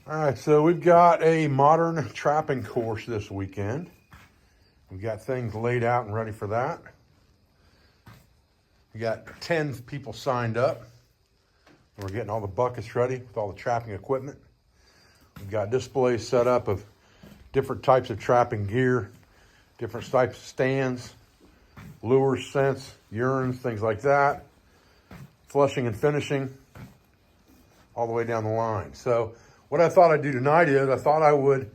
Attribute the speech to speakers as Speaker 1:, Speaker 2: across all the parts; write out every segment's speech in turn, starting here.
Speaker 1: All right, so we've got a modern trapping course this weekend. We've got things laid out and ready for that. We got 10 people signed up. We're getting all the buckets ready with all the trapping equipment. We've got displays set up of different types of trapping gear, different types of stands, lures, scents, urines, things like that, flushing and finishing, all the way down the line. So what I thought I'd do tonight is I thought I would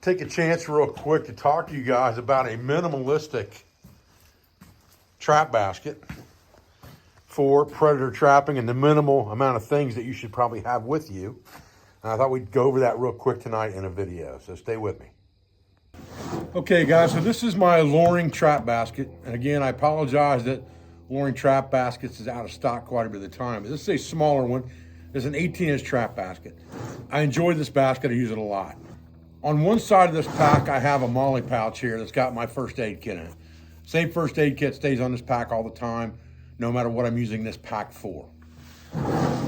Speaker 1: take a chance real quick to talk to you guys about a minimalistic trap basket for predator trapping and the minimal amount of things that you should probably have with you. And I thought we'd go over that real quick tonight in a video, so stay with me. Okay guys, so this is my luring trap basket. And again, I apologize that luring trap baskets is out of stock quite a bit of the time. This is a smaller one. It's an 18-inch trap basket. I enjoy this basket, I use it a lot. On one side of this pack, I have a molly pouch here that's got my first aid kit in it. Same first aid kit stays on this pack all the time, no matter what I'm using this pack for.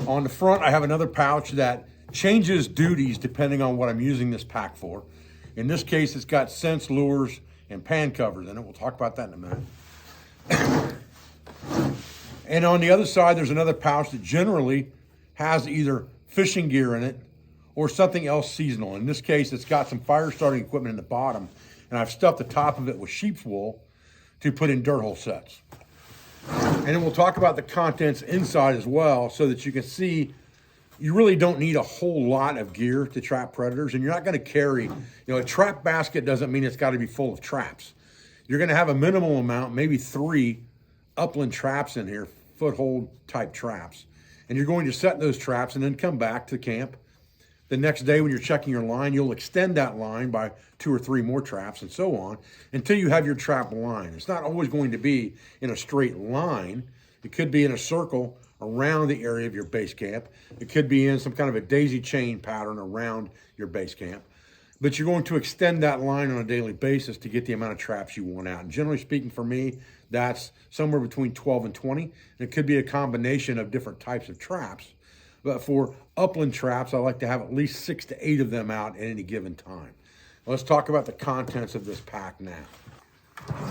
Speaker 1: On the front, I have another pouch that changes duties depending on what I'm using this pack for. In this case, it's got scents, lures, and pan covers in it. We'll talk about that in a minute. And on the other side, there's another pouch that generally has either fishing gear in it or something else seasonal. In this case, it's got some fire starting equipment in the bottom, and I've stuffed the top of it with sheep's wool to put in dirt hole sets. And then we'll talk about the contents inside as well so that you can see you really don't need a whole lot of gear to trap predators, and you're not gonna carry, a trap basket doesn't mean it's gotta be full of traps. You're gonna have a minimal amount, maybe 3 upland traps in here, foothold type traps. And you're going to set those traps and then come back to camp. The next day when you're checking your line, you'll extend that line by 2 or 3 more traps and so on until you have your trap line. It's not always going to be in a straight line. It could be in a circle around the area of your base camp. It could be in some kind of a daisy chain pattern around your base camp. But you're going to extend that line on a daily basis to get the amount of traps you want out. And generally speaking for me, that's somewhere between 12 and 20. And it could be a combination of different types of traps. But for upland traps, I like to have at least 6 to 8 of them out at any given time. Let's talk about the contents of this pack now.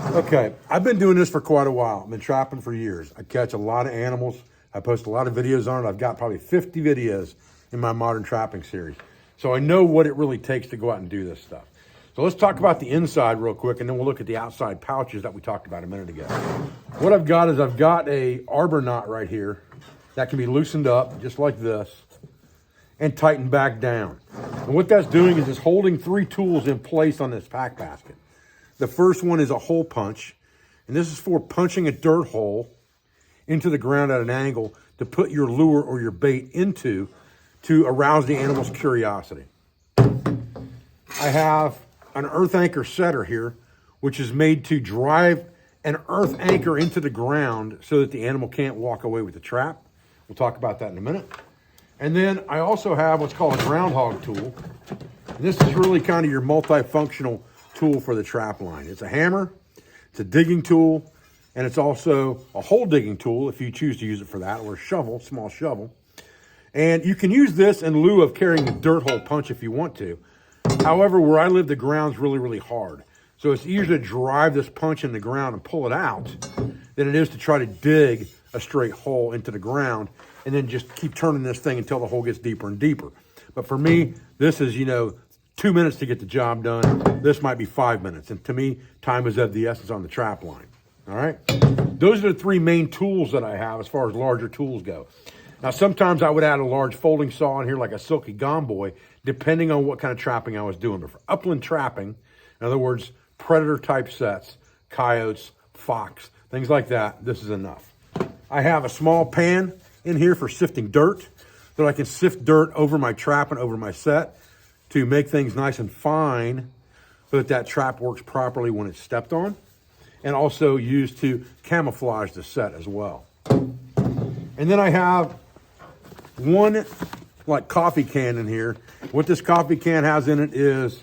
Speaker 1: Okay, I've been doing this for quite a while. I've been trapping for years. I catch a lot of animals. I post a lot of videos on it. I've got probably 50 videos in my modern trapping series. So I know what it really takes to go out and do this stuff. So let's talk about the inside real quick, and then we'll look at the outside pouches that we talked about a minute ago. What I've got is I've got a arbor knot right here that can be loosened up just like this and tightened back down. And what that's doing is it's holding 3 tools in place on this pack basket. The first one is a hole punch, and this is for punching a dirt hole into the ground at an angle to put your lure or your bait into to arouse the animal's curiosity. I have an earth anchor setter here, which is made to drive an earth anchor into the ground so that the animal can't walk away with the trap. We'll talk about that in a minute. And then I also have what's called a groundhog tool. And this is really kind of your multifunctional tool for the trap line. It's a hammer, it's a digging tool, and it's also a hole digging tool if you choose to use it for that, or a shovel, small shovel. And you can use this in lieu of carrying a dirt hole punch if you want to. However, where I live, the ground's really, really hard. So it's easier to drive this punch in the ground and pull it out than it is to try to dig a straight hole into the ground and then just keep turning this thing until the hole gets deeper and deeper. But for me, this is, 2 minutes to get the job done. This might be 5 minutes. And to me, time is of the essence on the trap line. All right? Those are the 3 main tools that I have as far as larger tools go. Now, sometimes I would add a large folding saw in here like a Silky Gomboy, depending on what kind of trapping I was doing. But for upland trapping, in other words, predator type sets, coyotes, fox, things like that, this is enough. I have a small pan in here for sifting dirt, so I can sift dirt over my trap and over my set to make things nice and fine so that that trap works properly when it's stepped on, and also used to camouflage the set as well. And then I have one coffee can in here. What this coffee can has in it is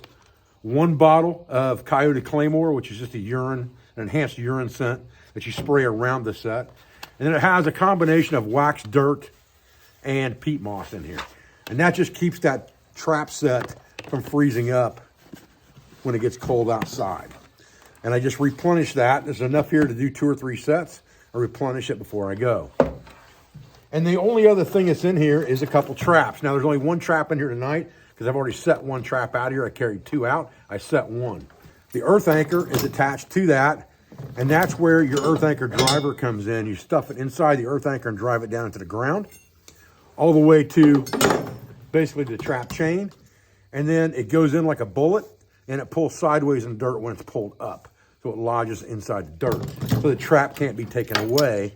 Speaker 1: 1 bottle of Coyote Claymore, which is just an enhanced urine scent that you spray around the set. And then it has a combination of waxed dirt and peat moss in here. And that just keeps that trap set from freezing up when it gets cold outside. And I just replenish that. There's enough here to do 2 or 3 sets. I replenish it before I go. And the only other thing that's in here is a couple traps. Now there's only 1 trap in here tonight because I've already set 1 trap out here. I carried 2 out. I set 1. The earth anchor is attached to that, and that's where your earth anchor driver comes in. You stuff it inside the earth anchor and drive it down into the ground, all the way to basically the trap chain. And then it goes in like a bullet, and it pulls sideways in the dirt when it's pulled up. So it lodges inside the dirt. So the trap can't be taken away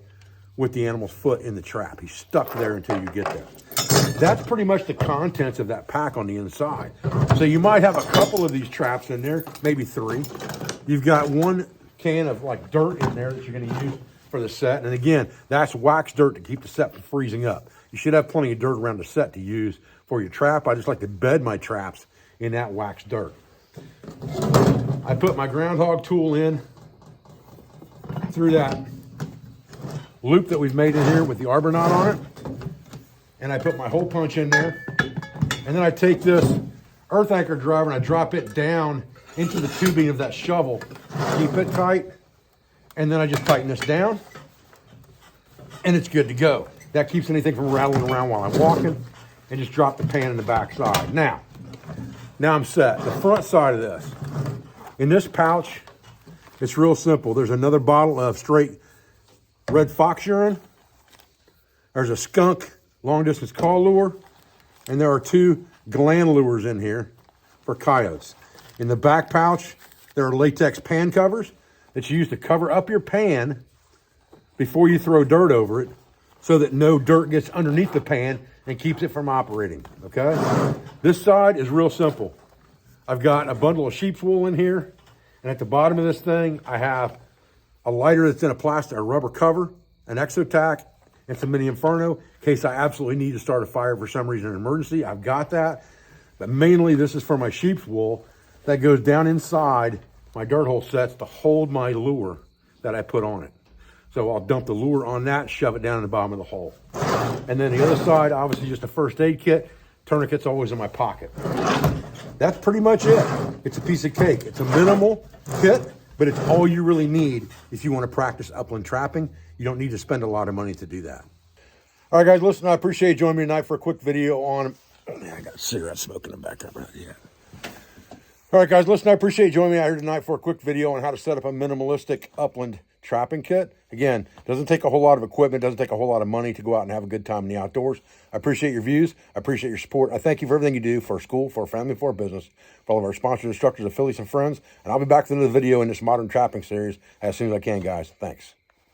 Speaker 1: with the animal's foot in the trap. He's stuck there until you get there. That's pretty much the contents of that pack on the inside. So you might have a couple of these traps in there, maybe 3. You've got 1 can of like dirt in there that you're gonna use for the set. And again, that's wax dirt to keep the set from freezing up. You should have plenty of dirt around the set to use for your trap. I just like to bed my traps in that wax dirt. I put my groundhog tool in through that loop that we've made in here with the arbor knot on it. And I put my hole punch in there. And then I take this earth anchor driver and I drop it down into the tubing of that shovel. Keep it tight. And then I just tighten this down. And it's good to go. That keeps anything from rattling around while I'm walking. And just drop the pan in the back side. Now I'm set. The front side of this. In this pouch, it's real simple. There's another bottle of straight red fox urine. There's a skunk long distance call lure. And there are 2 gland lures in here for coyotes. In the back pouch, there are latex pan covers that you use to cover up your pan before you throw dirt over it so that no dirt gets underneath the pan and keeps it from operating, okay? This side is real simple. I've got a bundle of sheep's wool in here, and at the bottom of this thing, I have a lighter that's in a rubber cover, an Exotac, and some Mini Inferno, in case I absolutely need to start a fire for some reason in an emergency. I've got that, but mainly this is for my sheep's wool that goes down inside my dirt hole sets to hold my lure that I put on it. So I'll dump the lure on that, shove it down in the bottom of the hole. And then the other side, obviously just a first aid kit. Tourniquet's always in my pocket. That's pretty much it. It's a piece of cake. It's a minimal kit, but it's all you really need if you want to practice upland trapping. You don't need to spend a lot of money to do that. All right, guys, listen, I appreciate you joining me tonight for a quick video on, I got a cigarette smoke in the background. Yeah. All right, guys, listen, I appreciate you joining me out here tonight for a quick video on how to set up a minimalistic upland trapping kit. Again, doesn't take a whole lot of equipment, doesn't take a whole lot of money to go out and have a good time in the outdoors. I appreciate your views. I appreciate your support. I thank you for everything you do for our school, for our family, for our business, for all of our sponsors, instructors, affiliates, and friends. And I'll be back with another video in this modern trapping series as soon as I can, guys. Thanks.